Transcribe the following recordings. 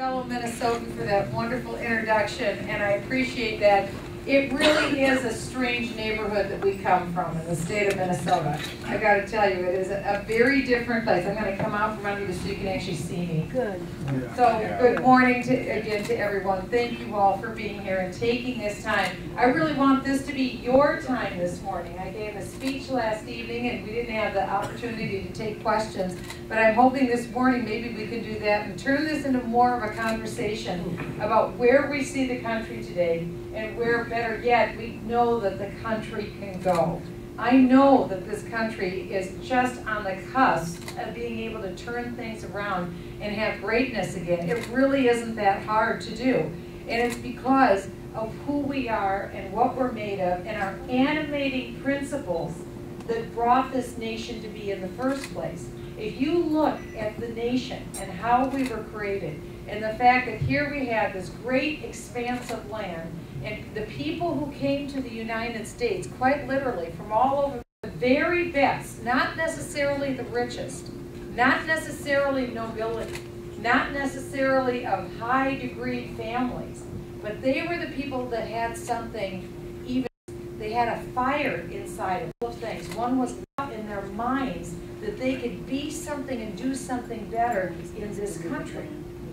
fellow Minnesotan for that wonderful introduction, and I appreciate that. It really is a strange neighborhood that we come from in the state of Minnesota. I got to tell you, it is a very different place. I'm going to come out from under you so you can actually see me. Good. So good morning again to everyone. Thank you all for being here and taking this time. I really want this to be your time this morning. I gave a speech last evening and we didn't have the opportunity to take questions, but I'm hoping this morning maybe we can do that and turn this into more of a conversation about where we see the country today and where, better yet, we know that the country can go. I know that this country is just on the cusp of being able to turn things around and have greatness again. It really isn't that hard to do. And it's because of who we are and what we're made of and our animating principles that brought this nation to be in the first place. If you look at the nation and how we were created and the fact that here we have this great expanse of land, and the people who came to the United States, quite literally, from all over, the very best, not necessarily the richest, not necessarily nobility, not necessarily of high degree families, but they were the people that had something, even, they had a fire inside of things. One was in their minds that they could be something and do something better in this country.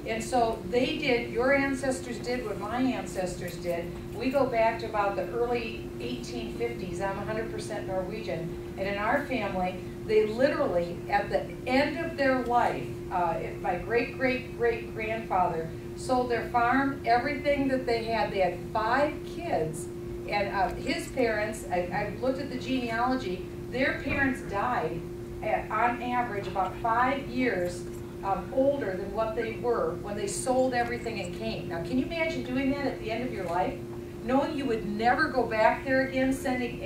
And so they did, your ancestors did what my ancestors did. We go back to about the early 1850s. I'm 100% Norwegian. And in our family, they literally, at the end of their life, my great-great-great-grandfather sold their farm, everything that they had. They had 5 kids. And his parents, I looked at the genealogy, their parents died on average about 5 years older than what they were when they sold everything and came. Now, can you imagine doing that at the end of your life? Knowing you would never go back there again, selling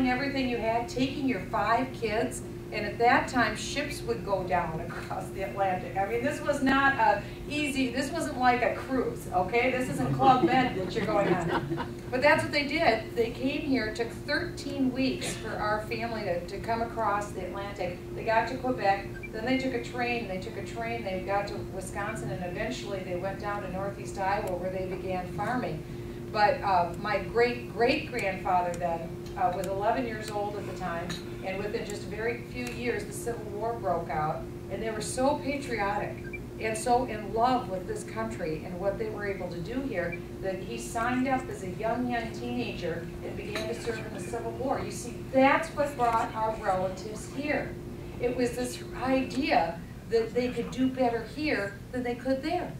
everything you had, taking your 5 kids, and at that time, ships would go down across the Atlantic. I mean, this was not easy, this wasn't like a cruise, okay? This isn't Club Med that you're going on. But that's what they did. They came here, it took 13 weeks for our family to come across the Atlantic. They got to Quebec, then they took a train, they got to Wisconsin, and eventually they went down to northeast Iowa where they began farming. But my great-great-grandfather then was 11 years old at the time, and within just a very few years the Civil War broke out, and they were so patriotic and so in love with this country and what they were able to do here that he signed up as a young teenager and began to serve in the Civil War. You see, that's what brought our relatives here. It was this idea that they could do better here than they could there.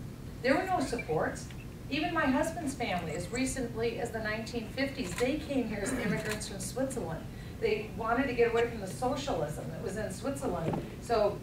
There were no supports. Even my husband's family, as recently as the 1950s, they came here as immigrants from Switzerland. They wanted to get away from the socialism that was in Switzerland. So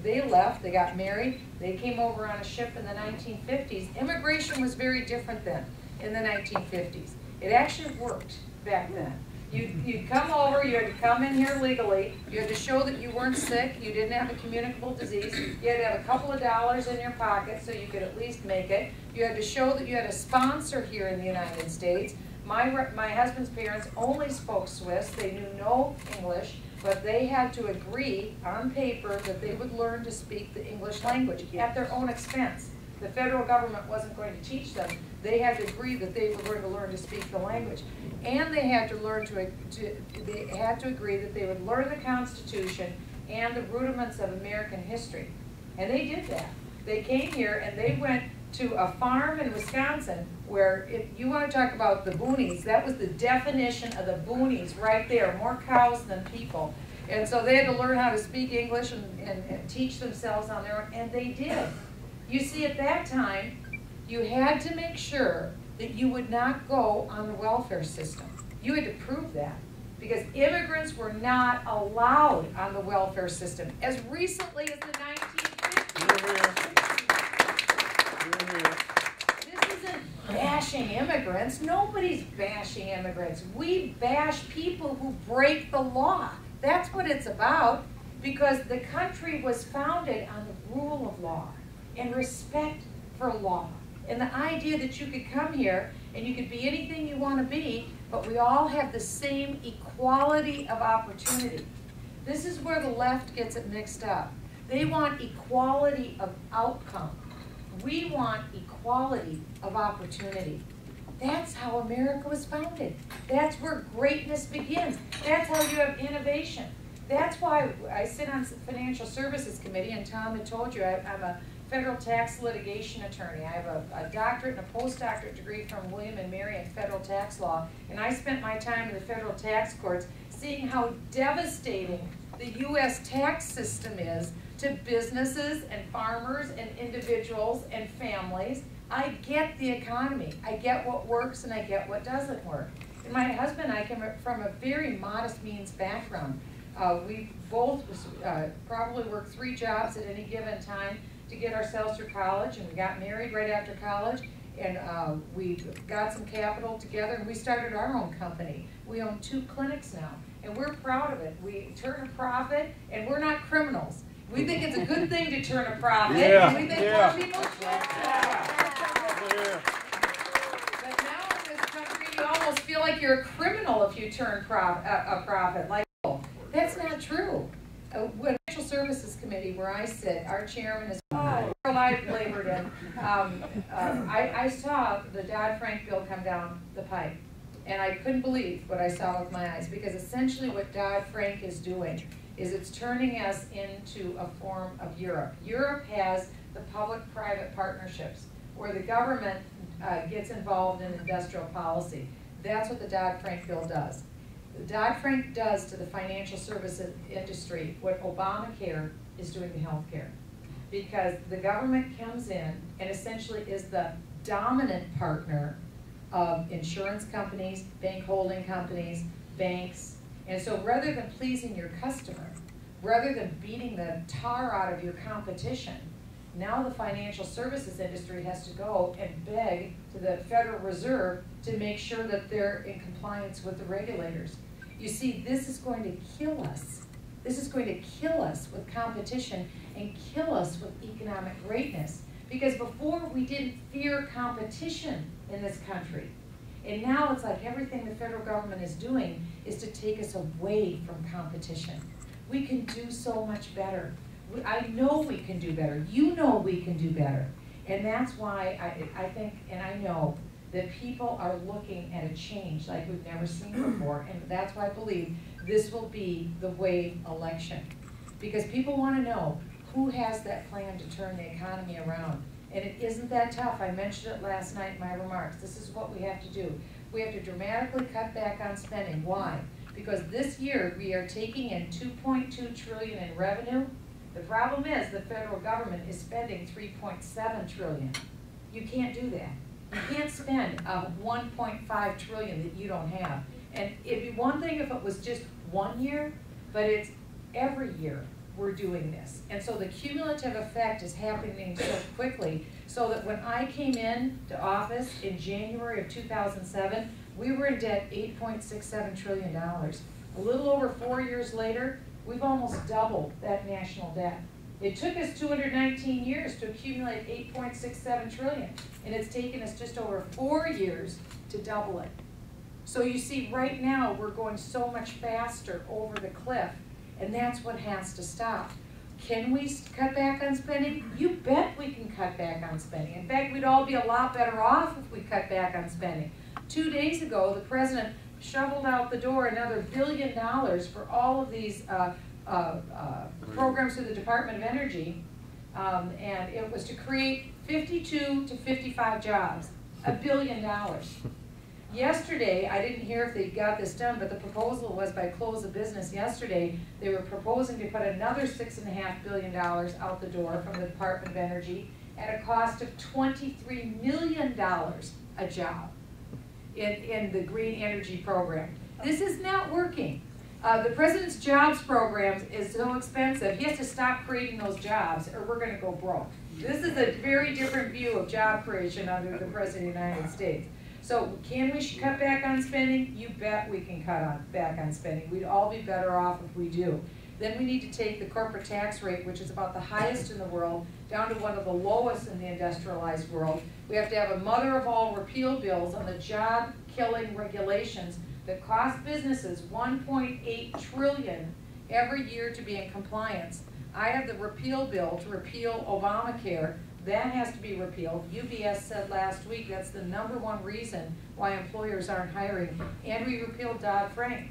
they left, they got married, they came over on a ship in the 1950s. Immigration was very different then, in the 1950s. It actually worked back then. You'd come over, you had to come in here legally, you had to show that you weren't sick, you didn't have a communicable disease, you had to have a couple of dollars in your pocket so you could at least make it. You had to show that you had a sponsor here in the United States. My husband's parents only spoke Swiss, they knew no English, but they had to agree on paper that they would learn to speak the English language at their own expense. The federal government wasn't going to teach them. They had to agree that they were going to learn to speak the language. And they had to learn they had to agree that they would learn the Constitution and the rudiments of American history. And they did that. They came here and they went to a farm in Wisconsin where, if you want to talk about the boonies, that was the definition of the boonies right there, more cows than people. And so they had to learn how to speak English and teach themselves on their own, and they did. You see, at that time, you had to make sure that you would not go on the welfare system. You had to prove that, because immigrants were not allowed on the welfare system as recently as the 1950s. This isn't bashing immigrants. Nobody's bashing immigrants. We bash people who break the law. That's what it's about, because the country was founded on the rule of law and respect for law. And the idea that you could come here and you could be anything you want to be, but we all have the same equality of opportunity. This is where the left gets it mixed up. They want equality of outcome. We want equality of opportunity. That's how America was founded. That's where greatness begins. That's how you have innovation. That's why I sit on the Financial Services Committee, and Tom had told you I'm a federal tax litigation attorney. I have a doctorate and a postdoctorate degree from William and Mary in federal tax law, and I spent my time in the federal tax courts seeing how devastating the U.S. tax system is to businesses and farmers and individuals and families. I get the economy. I get what works and I get what doesn't work. And my husband and I came from a very modest means background. We both probably worked 3 jobs at any given time to get ourselves through college, and we got married right after college, and we got some capital together, and we started our own company. We own 2 clinics now, and we're proud of it. We turn a profit, and we're not criminals. We think it's a good thing to turn a profit, and we think more people should. But now in this country, you almost feel like you're a criminal if you turn a profit. Like, that's not true. When Financial Services Committee, where I sit, our chairman is I labored in. I saw the Dodd-Frank bill come down the pipe, and I couldn't believe what I saw with my eyes, because essentially what Dodd-Frank is doing is it's turning us into a form of Europe. Europe has the public-private partnerships, where the government gets involved in industrial policy. That's what the Dodd-Frank bill does. The Dodd-Frank does to the financial services industry what Obamacare is doing to healthcare. Because the government comes in and essentially is the dominant partner of insurance companies, bank holding companies, banks. And so rather than pleasing your customer, rather than beating the tar out of your competition, now the financial services industry has to go and beg to the Federal Reserve to make sure that they're in compliance with the regulators. You see, this is going to kill us. This is going to kill us with competition and kill us with economic greatness. Because before we didn't fear competition in this country. And now it's like everything the federal government is doing is to take us away from competition. We can do so much better. I know we can do better. You know we can do better. And that's why I think, and I know, that people are looking at a change like we've never seen before. And that's why I believe this will be the wave election. Because people want to know who has that plan to turn the economy around. And it isn't that tough. I mentioned it last night in my remarks. This is what we have to do. We have to dramatically cut back on spending. Why? Because this year we are taking in $2.2 trillion in revenue. The problem is the federal government is spending $3.7 trillion. You can't do that. You can't spend $1.5 trillion that you don't have. And it'd be one thing if it was just one year, but it's every year we're doing this. And so the cumulative effect is happening so quickly, so that when I came in to office in January of 2007, we were in debt $8.67 trillion. A little over 4 years later, we've almost doubled that national debt. It took us 219 years to accumulate $8.67 trillion, and it's taken us just over 4 years to double it. So you see, right now, we're going so much faster over the cliff, and that's what has to stop. Can we cut back on spending? You bet we can cut back on spending. In fact, we'd all be a lot better off if we cut back on spending. 2 days ago, the president shoveled out the door another $1 billion for all of these programs through the Department of Energy, and it was to create 52 to 55 jobs, $1 billion. Yesterday, I didn't hear if they got this done, but the proposal was by close of business yesterday, they were proposing to put another $6.5 billion out the door from the Department of Energy at a cost of $23 million a job in the green energy program. This is not working. The president's jobs program is so expensive, he has to stop creating those jobs or we're going to go broke. This is a very different view of job creation under the President of the United States. So can we cut back on spending? You bet we can cut back on spending. We'd all be better off if we do. Then we need to take the corporate tax rate, which is about the highest in the world, down to one of the lowest in the industrialized world. We have to have a mother of all repeal bills on the job-killing regulations that cost businesses $1.8 trillion every year to be in compliance I have the repeal bill to repeal Obamacare. That has to be repealed. UBS said last week that's the #1 reason why employers aren't hiring. And we repealed Dodd-Frank.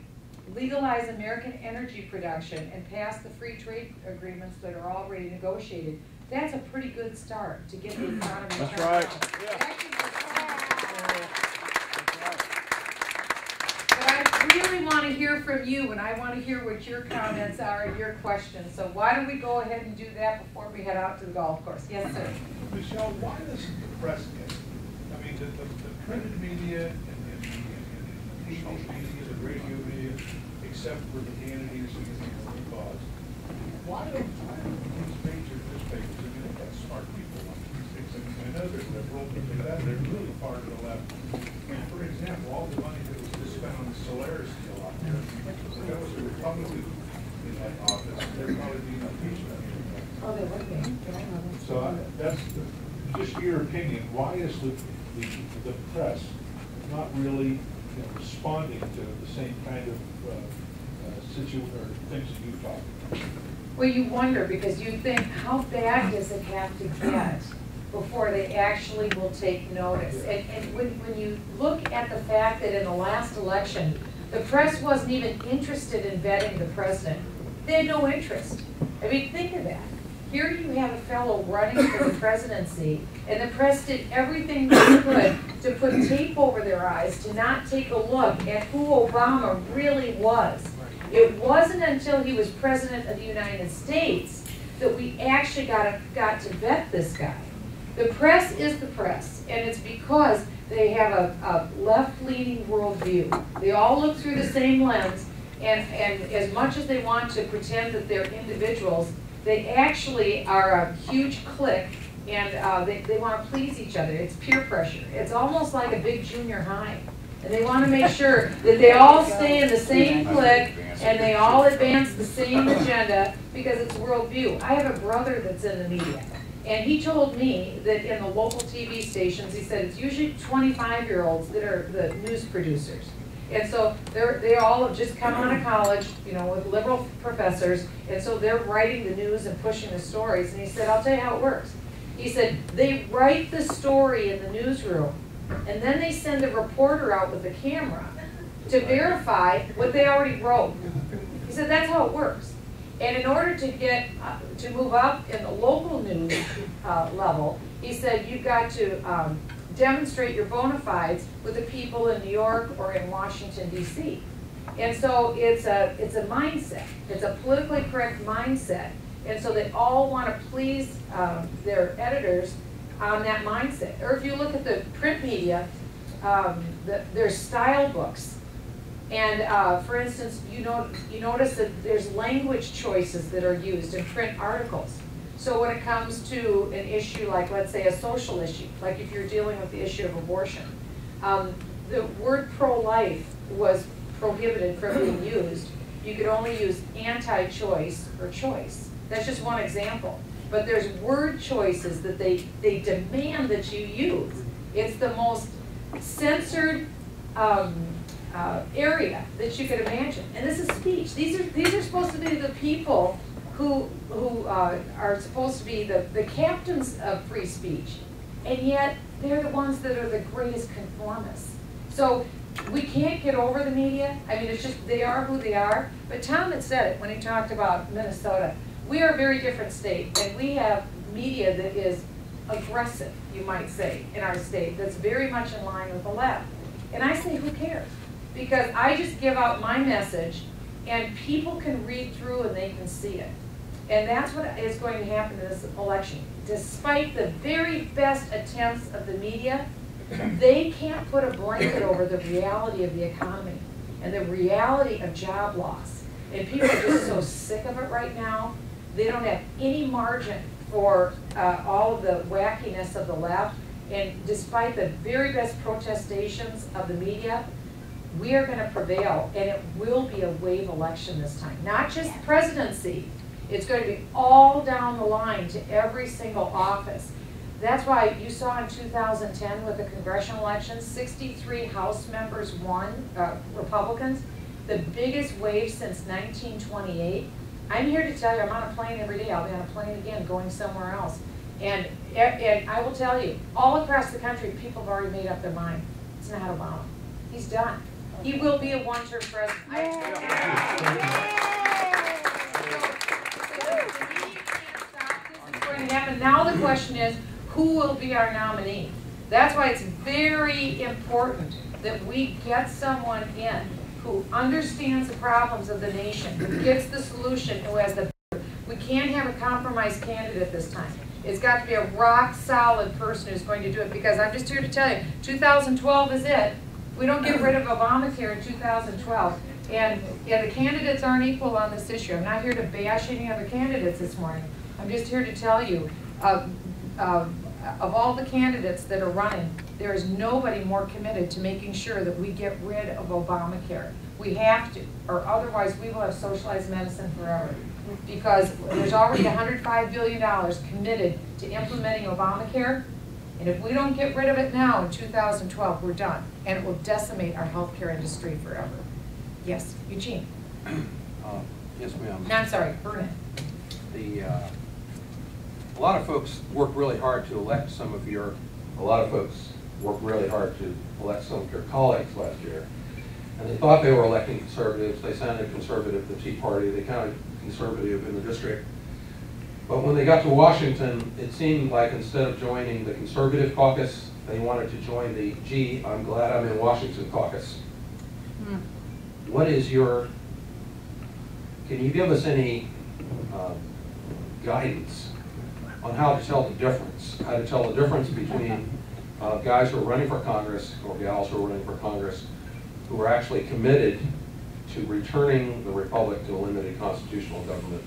Legalize American energy production and pass the free trade agreements that are already negotiated. That's a pretty good start to get the economy turned That's right. Yeah. But I really want to hear from you, and I want to hear what your comments are and your questions. So why don't we go ahead and do that before we head out to the golf course? Yes, sir. Michelle, why doesn't the press get it? I mean, the printed media and the TV media, the radio media, except for the Hannity's and the cause. Why don't these major newspapers, I mean, they've got smart people on these things. I mean, I know they're liberal, but they're really far to the left. And for example, all the money that was just spent on the Solaris deal out there, if that was a Republican in that office, there'd probably be no impeachment. Oh, they would be. So that's just your opinion. Why is the press not really responding to the same kind of situation or things that you talk about? Well, you wonder because you think, how bad does it have to get before they actually will take notice? And when you look at the fact that in the last election, the press wasn't even interested in vetting the president. They had no interest. I mean, think of that. Here you have a fellow running for the presidency, and the press did everything they could to put tape over their eyes, to not take a look at who Obama really was. It wasn't until he was president of the United States that we actually got to vet this guy. The press is the press, and it's because they have a left-leaning worldview. They all look through the same lens, and as much as they want to pretend that they're individuals, they actually are a huge clique, and they want to please each other. It's peer pressure. It's almost like a big junior high. And they want to make sure that they all stay in the same clique and they all advance the same agenda because it's worldview. I have a brother that's in the media, and he told me that in the local TV stations, he said it's usually 25-year-olds that are the news producers. And so they all have just come out of college, with liberal professors, and so they're writing the news and pushing the stories. And he said, I'll tell you how it works. He said, they write the story in the newsroom, and then they send a reporter out with a camera to verify what they already wrote. He said, that's how it works. And in order to get, to move up in the local news level, he said, you've got to demonstrate your bona fides with the people in New York or in Washington, D.C. And so it's a mindset. It's a politically correct mindset. And so they all want to please their editors on that mindset. Or if you look at the print media, there's style books. And for instance, you notice that there's language choices that are used in print articles. So when it comes to an issue like, let's say, a social issue, like if you're dealing with the issue of abortion, the word pro-life was prohibited from being used. You could only use anti-choice or choice. That's just one example. But there's word choices that they demand that you use. It's the most censored area that you could imagine. And this is speech. These are supposed to be the people who are supposed to be the captains of free speech. And yet, they're the ones that are the greatest conformists. So we can't get over the media. I mean, it's just, they are who they are. But Tom had said it when he talked about Minnesota. We are a very different state, and we have media that is aggressive, you might say, in our state, that's very much in line with the left. And I say, who cares? Because I just give out my message, and people can read through and they can see it. And that's what is going to happen in this election. Despite the very best attempts of the media, they can't put a blanket over the reality of the economy and the reality of job loss. And people are just so sick of it right now. They don't have any margin for all of the wackiness of the left. And despite the very best protestations of the media, we are going to prevail, and it will be a wave election this time. Not just presidency. It's going to be all down the line to every single office. That's why you saw in 2010 with the congressional elections, 63 House members won, Republicans, the biggest wave since 1928. I'm here to tell you, I'm on a plane every day. I'll be on a plane again, going somewhere else. And I will tell you, all across the country, people have already made up their mind. It's not Obama. He's done. He will be a one-term president. Going to happen. Now the question is, who will be our nominee? That's why it's very important that we get someone in who understands the problems of the nation, who gets the solution, who has the. We can't have a compromise candidate this time. It's got to be a rock-solid person who's going to do it, because I'm just here to tell you, 2012 is it. We don't get rid of Obamacare in 2012. And the candidates aren't equal on this issue. I'm not here to bash any other candidates this morning. I'm just here to tell you, of all the candidates that are running, there is nobody more committed to making sure that we get rid of Obamacare. We have to, or otherwise we will have socialized medicine forever. Because there's already $105 billion committed to implementing Obamacare, and if we don't get rid of it now in 2012, we're done, and it will decimate our healthcare industry forever. Yes, Eugene. Yes, ma'am. No, I'm sorry, Burnett. A lot of folks work really hard to elect some of your. A lot of folks worked really hard to elect some of your colleagues last year, and they thought they were electing conservatives. They sounded conservative, the Tea Party. They counted conservative in the district. But when they got to Washington, it seemed like instead of joining the conservative caucus, they wanted to join the "gee, I'm glad I'm in Washington" caucus. What is your, can you give us any guidance on how to tell the difference? How to tell the difference between guys who are running for Congress or gals who are running for Congress who are actually committed to returning the republic to a limited constitutional government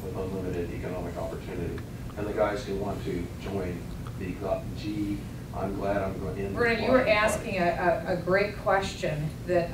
with unlimited economic opportunity, and the guys who want to join the "gee, I'm glad I'm going in." Vernon, you were asking a great question that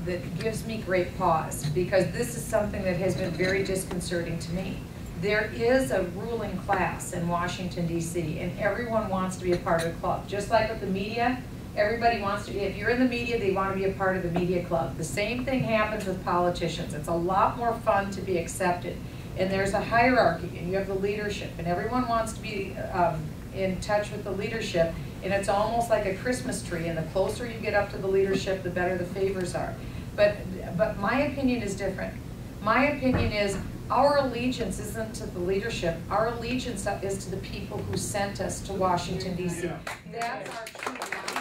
that gives me great pause, because this is something that has been very disconcerting to me. There is a ruling class in Washington, D.C., and everyone wants to be a part of the club. Just like with the media, everybody wants to be, if you're in the media, they want to be a part of the media club. The same thing happens with politicians. It's a lot more fun to be accepted. And there's a hierarchy, and you have the leadership, and everyone wants to be in touch with the leadership, and it's almost like a Christmas tree, and the closer you get up to the leadership, the better the favors are. But my opinion is different. My opinion is our allegiance isn't to the leadership. Our allegiance is to the people who sent us to Washington, D.C. That's our true allegiance.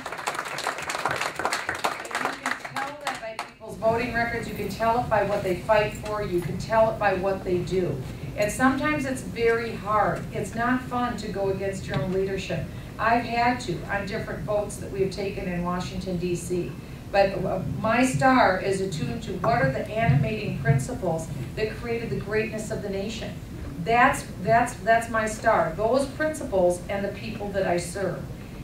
And you can tell that by people's voting records. You can tell it by what they fight for. You can tell it by what they do. And sometimes it's very hard. It's not fun to go against your own leadership. I've had to on different votes that we've taken in Washington, D.C. But my star is attuned to what are the animating principles that created the greatness of the nation. That's my star. Those principles and the people that I serve.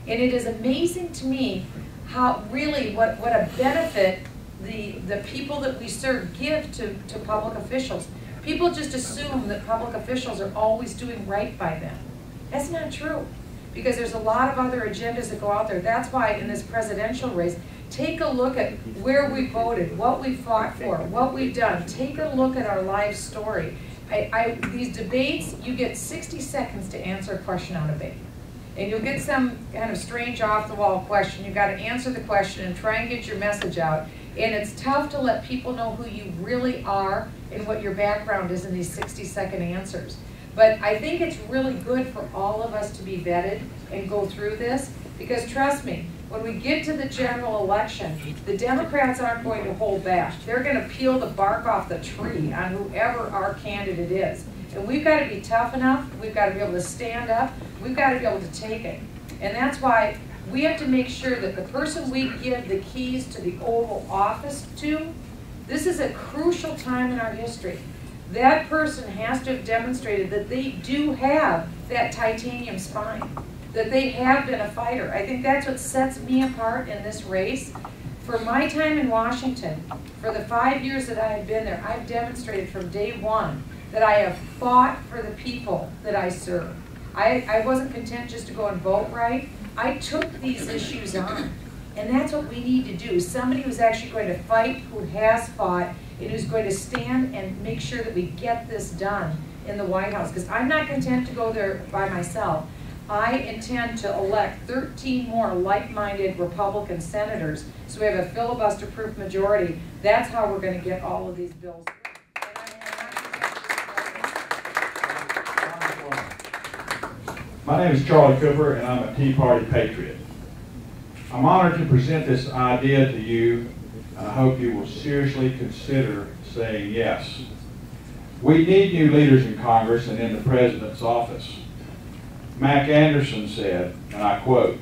And it is amazing to me how really what a benefit the people that we serve give to public officials. People just assume that public officials are always doing right by them. That's not true, because there's a lot of other agendas that go out there. That's why in this presidential race, take a look at where we voted, what we fought for, what we've done. Take a look at our life story. These debates, you get 60 seconds to answer a question on a debate. And you'll get some kind of strange off-the-wall question. You've got to answer the question and try and get your message out. And it's tough to let people know who you really are and what your background is in these 60-second answers. But I think it's really good for all of us to be vetted and go through this, because trust me, when we get to the general election, the Democrats aren't going to hold back. They're going to peel the bark off the tree on whoever our candidate is. And we've got to be tough enough, we've got to be able to stand up, we've got to be able to take it. And that's why we have to make sure that the person we give the keys to the Oval Office to, this is a crucial time in our history. That person has to have demonstrated that they do have that titanium spine, that they have been a fighter. I think that's what sets me apart in this race. For my time in Washington, for the 5 years that I have been there, I've demonstrated from day one that I have fought for the people that I serve. I wasn't content just to go and vote right. I took these issues on. And that's what we need to do. Somebody who's actually going to fight, who has fought, and who's going to stand and make sure that we get this done in the White House. Because I'm not content to go there by myself. I intend to elect 13 more like-minded Republican senators, so we have a filibuster-proof majority. That's how we're going to get all of these bills through. My name is Charlie Cooper, and I'm a Tea Party patriot. I'm honored to present this idea to you, and I hope you will seriously consider saying yes. We need new leaders in Congress and in the President's office. Mac Anderson said, and I quote,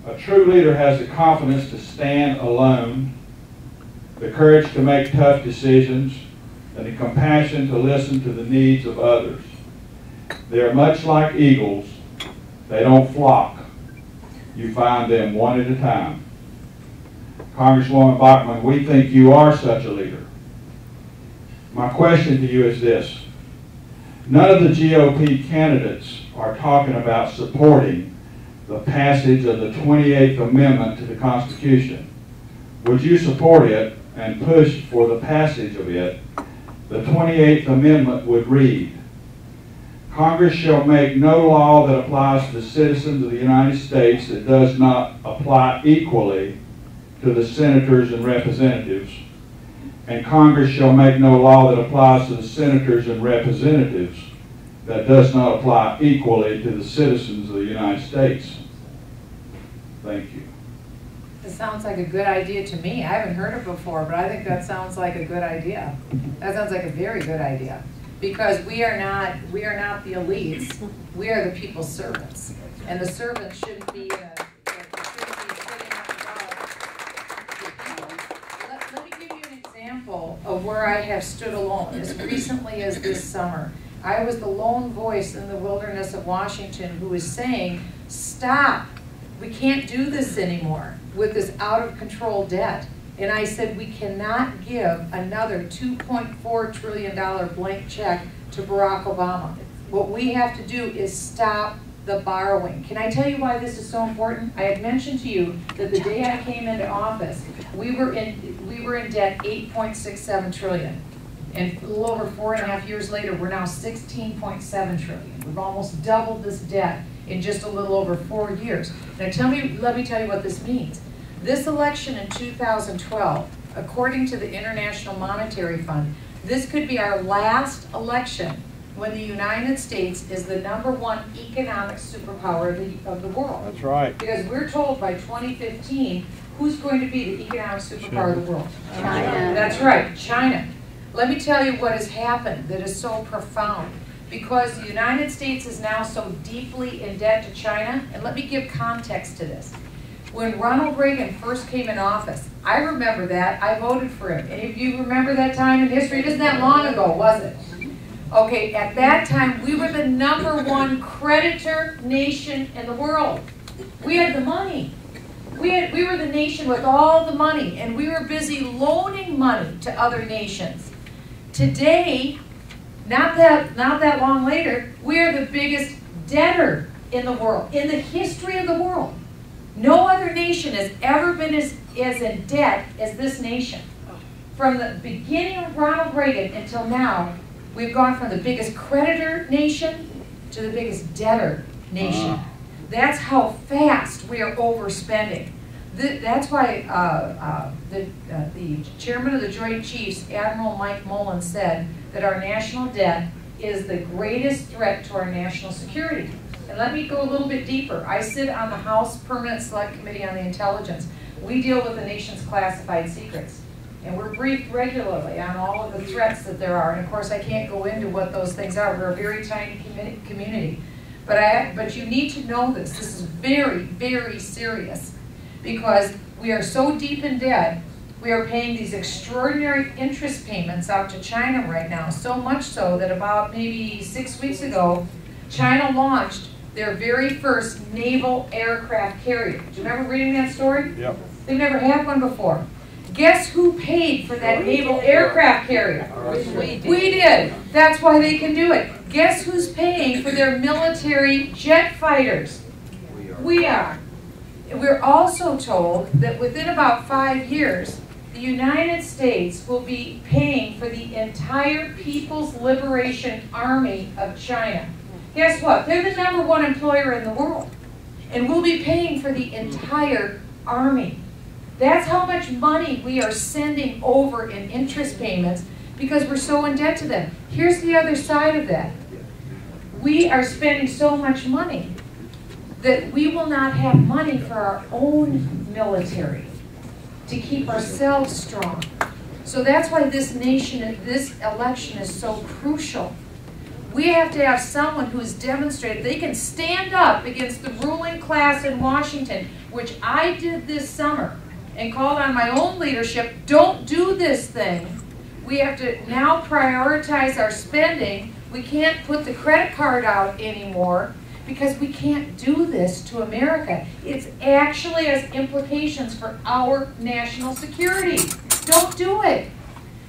"A true leader has the confidence to stand alone, the courage to make tough decisions, and the compassion to listen to the needs of others. They are much like eagles. They don't flock. You find them one at a time." Congresswoman Bachmann, we think you are such a leader. My question to you is this. None of the GOP candidates are talking about supporting the passage of the 28th Amendment to the Constitution. Would you support it and push for the passage of it? The 28th Amendment would read, "Congress shall make no law that applies to the citizens of the United States that does not apply equally to the senators and representatives, and Congress shall make no law that applies to the senators and representatives that does not apply equally to the citizens of the United States." Thank you. It sounds like a good idea to me. I haven't heard it before, but I think that sounds like a good idea. That sounds like a very good idea. Because we are not the elites. We are the people's servants. And the servants shouldn't be sitting above. Let me give you an example of where I have stood alone. As recently as this summer, I was the lone voice in the wilderness of Washington who was saying, stop, we can't do this anymore with this out of control debt. And I said, we cannot give another $2.4 trillion blank check to Barack Obama. What we have to do is stop the borrowing. Can I tell you why this is so important? I had mentioned to you that the day I came into office, we were in debt 8.67 trillion. And a little over 4.5 years later, we're now 16.7 trillion. We've almost doubled this debt in just a little over 4 years. Now let me tell you what this means. This election in 2012, according to the International Monetary Fund, this could be our last election when the United States is the #1 economic superpower of the world. That's right. Because we're told by 2015, who's going to be the economic superpower of the world? China. That's right, China. Let me tell you what has happened that is so profound. Because the United States is now so deeply in debt to China, and let me give context to this. When Ronald Reagan first came in office, I remember that, I voted for him. Any of you remember that time in history? It isn't that long ago, was it? Okay, at that time, we were the #1 creditor nation in the world. We had the money. We were the nation with all the money, and we were busy loaning money to other nations. Today, not that long later, we are the biggest debtor in the world, in the history of the world. No other nation has ever been as in debt as this nation. From the beginning of Ronald Reagan until now, we've gone from the biggest creditor nation to the biggest debtor nation. That's how fast we are overspending. That's why the chairman of the Joint Chiefs, Admiral Mike Mullen, said that our national debt is the greatest threat to our national security. And let me go a little bit deeper. I sit on the House Permanent Select Committee on the Intelligence. We deal with the nation's classified secrets. And we're briefed regularly on all of the threats that there are. And of course, I can't go into what those things are. We're a very tiny community. But you need to know this. This is very, very serious. Because we are so deep in debt, we are paying these extraordinary interest payments out to China right now. So much so that about maybe 6 weeks ago, China launched their very first naval aircraft carrier. Do you remember reading that story? Yep. They've never had one before. Guess who paid for that naval aircraft carrier? We did. That's why they can do it. Guess who's paying for their military jet fighters? We are. We're also told that within about 5 years, the United States will be paying for the entire People's Liberation Army of China. Guess what? They're the #1 employer in the world. And we'll be paying for the entire army. That's how much money we are sending over in interest payments because we're so in debt to them. Here's the other side of that. We are spending so much money that we will not have money for our own military to keep ourselves strong. So that's why this election is so crucial. We have to have someone who's demonstrated they can stand up against the ruling class in Washington, which I did this summer, and called on my own leadership, don't do this thing. We have to now prioritize our spending. We can't put the credit card out anymore because we can't do this to America. It actually has implications for our national security. Don't do it.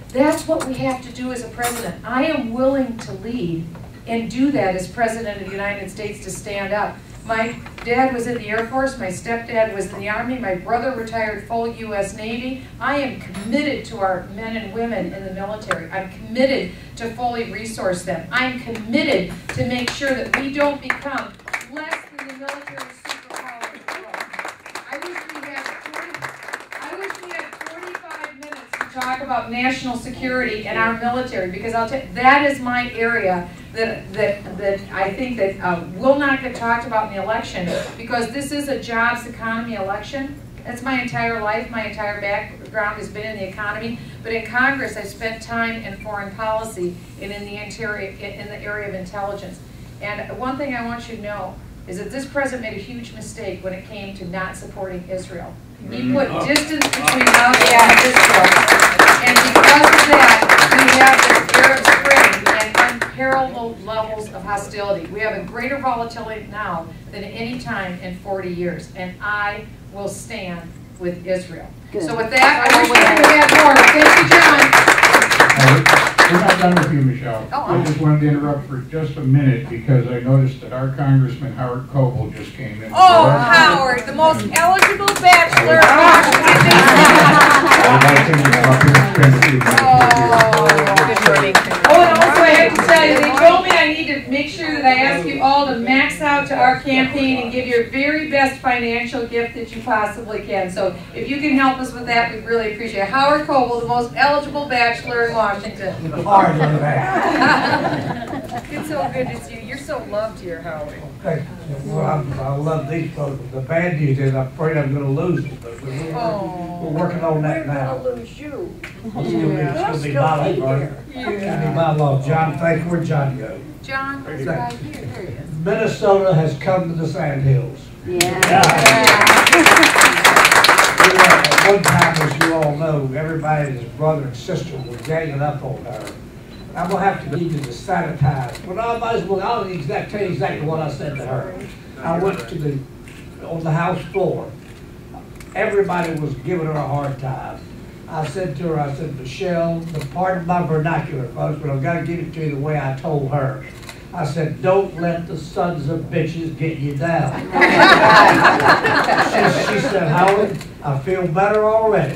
That's what we have to do as a president. I am willing to lead and do that as President of the United States, to stand up. My dad was in the Air Force, my stepdad was in the Army, my brother retired full U.S. Navy. I am committed to our men and women in the military. I'm committed to fully resource them. I'm committed to make sure that we don't become less than the military superpower of the world. I wish we had 45 minutes to talk about national security and our military, because I'll tell you, that is my area that I think that will not get talked about in the election, because this is a jobs economy election. That's my entire life. My entire background has been in the economy. But in Congress, I spent time in foreign policy and in the area of intelligence. And one thing I want you to know is that this president made a huge mistake when it came to not supporting Israel. He put distance between us and Israel. And because of that, we have this Arab Spring and unparalleled levels of hostility. We have a greater volatility now than at any time in 40 years. And I will stand with Israel. Good. So with that, I wish we had more. Thank you, John. We're not done with you, Michelle. Oh, I just wanted to interrupt for just a minute because I noticed that our Congressman Howard Coble just came in. Oh, Howard, the most eligible bachelor in Oh, and also I have to tell you, they told me I need to make sure that I ask you all to max out to our campaign and give your very best financial gift that you possibly can. So if you can help us with that, we'd really appreciate it. Howard Coble, the most eligible bachelor in Washington. It's so good to see you. You're so loved here, Howard. Thank you. Well, I love these folks. The bad news is I'm afraid I'm going to lose them, but we're working on that now. We're going to lose you. It's going to be my law. It's going to be my law. John, thank you. Where'd John go? John was right here. There he is. Minnesota has come to the Sandhills. Yeah. At one time, as you all know, everybody and his brother and sister were ganging up on her. I'm going to have to need you to sanitize. Well, I might as well, I'll tell you exactly what I said to her. I went on the House floor. Everybody was giving her a hard time. I said to her, I said, Michelle, pardon my vernacular, folks, but I've got to give it to you the way I told her. I said, don't let the sons of bitches get you down. she said, Howard, I feel better already.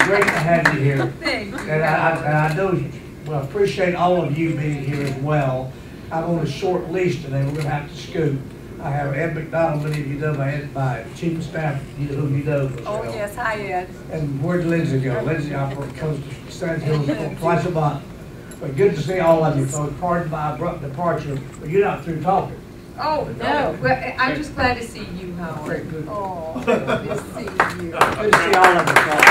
Great to have you here. Thank you. And I know, well, appreciate all of you being here as well. I'm on a short leash today. We're going to have to scoot. I have Ed McDonald, many of you know my chief of staff, who you know. Oh, yes. Hi, Ed. And where'd Lindsay go? Lindsay comes to Sand Hills twice a month. But good to see all of you folks. Pardon my abrupt departure, but you're not through talking. Oh, no. Well, I'm just glad to see you, Howard. Oh, good to see you. Good to see all of you folks.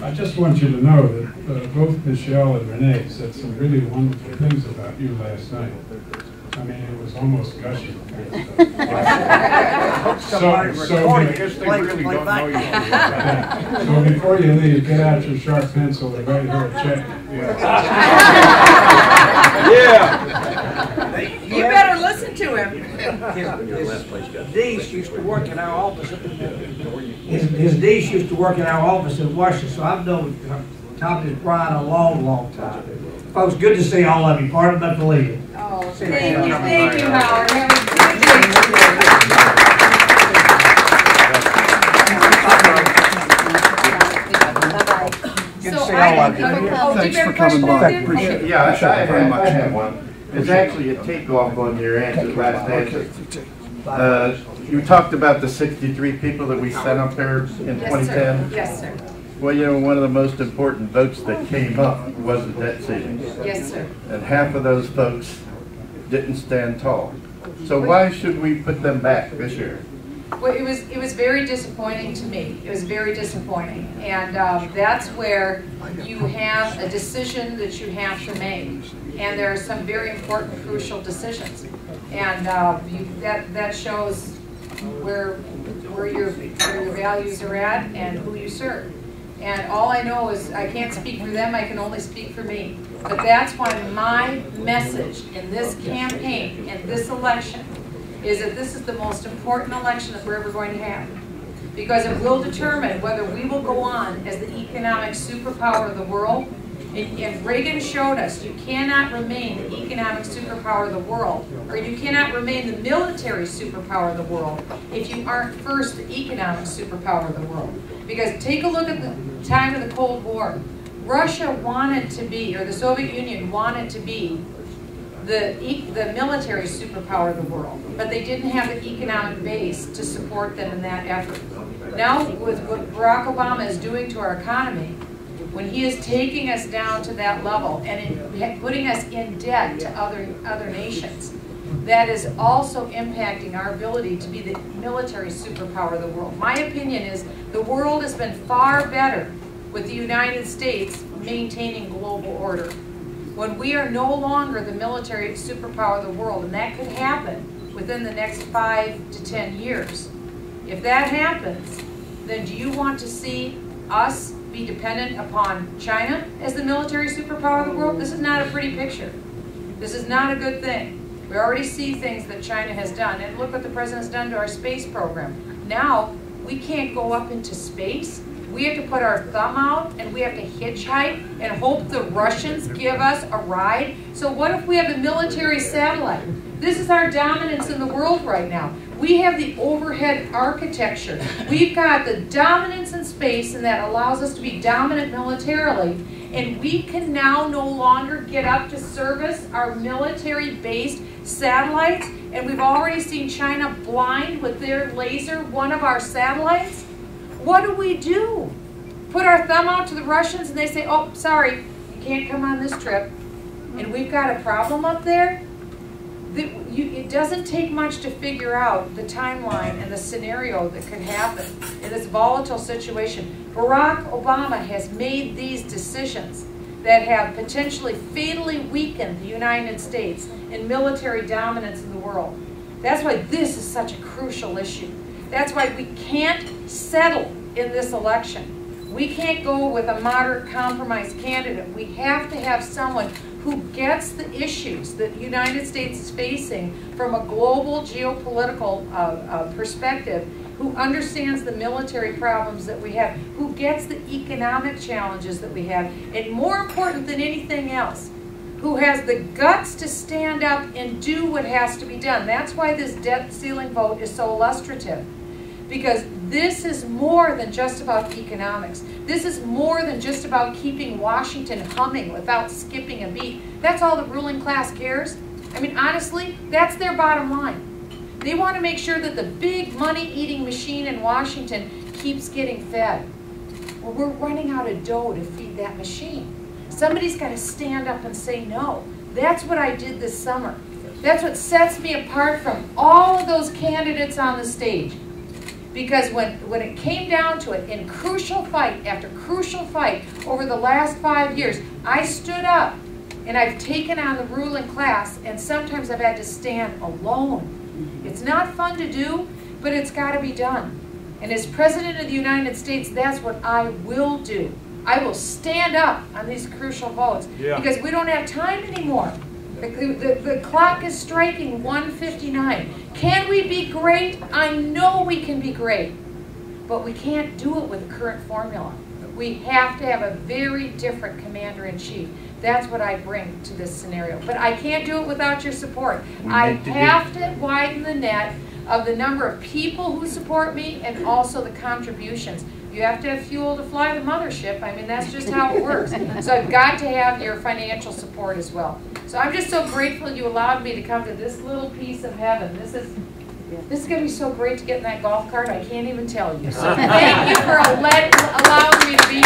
I just want you to know that both Michelle and Renee said some really wonderful things about you last night. I mean, it was almost gushing. So before you leave, get out your sharp pencil and write her a check. Yeah. You better listen to him. His niece used to work in our office. His niece used to work in our office in Washington, so I've known Tommy Bryan a long, long time. Folks, good to see all of you. Pardon me for leaving. Oh, thank you, Howard. Have a good day. see all of you. Thanks for coming by. Appreciate Yeah, I have one. It's actually a takeoff on your answer, last answer. You talked about the 63 people that we sent up there in 2010. Yes, sir. Well, you know, one of the most important votes that came up was the debt ceiling. Yes, sir. And half of those folks didn't stand tall. So why should we put them back this year? Well, it was very disappointing to me. It was very disappointing, and that's where you have a decision that you have to make, and there are some very important, crucial decisions, and that shows where your values are at and who you serve. And all I know is I can't speak for them. I can only speak for me. But that's why my message in this campaign, in this election, is that this is the most important election that we're ever going to have. Because it will determine whether we will go on as the economic superpower of the world. And Reagan showed us you cannot remain the economic superpower of the world, or you cannot remain the military superpower of the world if you aren't first the economic superpower of the world. Because take a look at the time of the Cold War. Russia wanted to be, or the Soviet Union wanted to be, the military superpower of the world, but they didn't have the economic base to support them in that effort. Now, with what Barack Obama is doing to our economy, when he is taking us down to that level and putting us in debt to other nations, that is also impacting our ability to be the military superpower of the world. My opinion is the world has been far better with the United States maintaining global order. When we are no longer the military superpower of the world, and that could happen within the next 5 to 10 years, if that happens, then do you want to see us be dependent upon China as the military superpower of the world? This is not a pretty picture. This is not a good thing. We already see things that China has done, and look what the president's done to our space program. Now, we can't go up into space. We have to put our thumb out, and we have to hitchhike and hope the Russians give us a ride. So what if we have a military satellite? This is our dominance in the world right now. We have the overhead architecture. We've got the dominance in space, and that allows us to be dominant militarily. And we can now no longer get up to service our military-based satellites. And we've already seen China blind with their laser one of our satellites. What do? Put our thumb out to the Russians and they say, oh, sorry, you can't come on this trip. And we've got a problem up there? It doesn't take much to figure out the timeline and the scenario that could happen in this volatile situation. Barack Obama has made these decisions that have potentially fatally weakened the United States in military dominance in the world. That's why this is such a crucial issue. That's why we can't settle in this election. We can't go with a moderate compromise candidate. We have to have someone who gets the issues that the United States is facing from a global geopolitical perspective, who understands the military problems that we have, who gets the economic challenges that we have, and more important than anything else, who has the guts to stand up and do what has to be done. That's why this debt ceiling vote is so illustrative. Because this is more than just about economics. This is more than just about keeping Washington humming without skipping a beat. That's all the ruling class cares. I mean, honestly, that's their bottom line. They want to make sure that the big money-eating machine in Washington keeps getting fed. Well, we're running out of dough to feed that machine. Somebody's got to stand up and say no. That's what I did this summer. That's what sets me apart from all of those candidates on the stage. Because when it came down to it, in crucial fight after crucial fight over the last 5 years, I stood up and I've taken on the ruling class, and sometimes I've had to stand alone. It's not fun to do, but it's got to be done. And as President of the United States, that's what I will do. I will stand up on these crucial votes because we don't have time anymore. The clock is striking 1:59. Can we be great? I know we can be great, but we can't do it with the current formula. We have to have a very different commander-in-chief. That's what I bring to this scenario. But I can't do it without your support. I have to widen the net of the number of people who support me and also the contributions. You have to have fuel to fly the mothership. I mean, that's just how it works. So I've got to have your financial support as well. So I'm just so grateful you allowed me to come to this little piece of heaven. This is going to be so great to get in that golf cart. I can't even tell you. So thank you for allowing me to be